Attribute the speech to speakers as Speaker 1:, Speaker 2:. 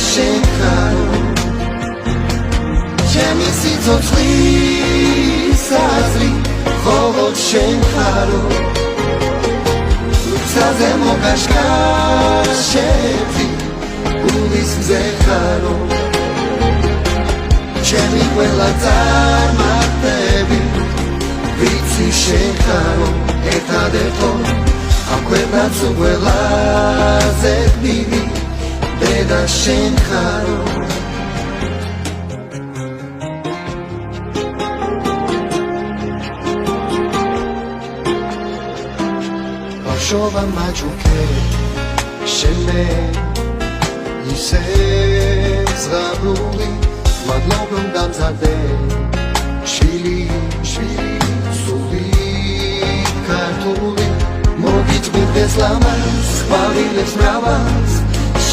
Speaker 1: შენ ხარო ჩემი სიცოცხლის აზრი მხოლოდ შენ ხარო ლუქსაზე მოგაშკაშეთი გულის მზე ხარო ჩემი ყველა წარმატები ვიცი შენ ხარო ერთადერთო ამ ქვეყნაც ყველაზე გმირი დედა შენ ხარო ბავშვობა მაჯუქე შენ მე ისე ზღაპრული მადლობა რომ დამზადე შვილი სული ქართული მოგიწვიდეს ლამაზ ყვავილებს მრავალს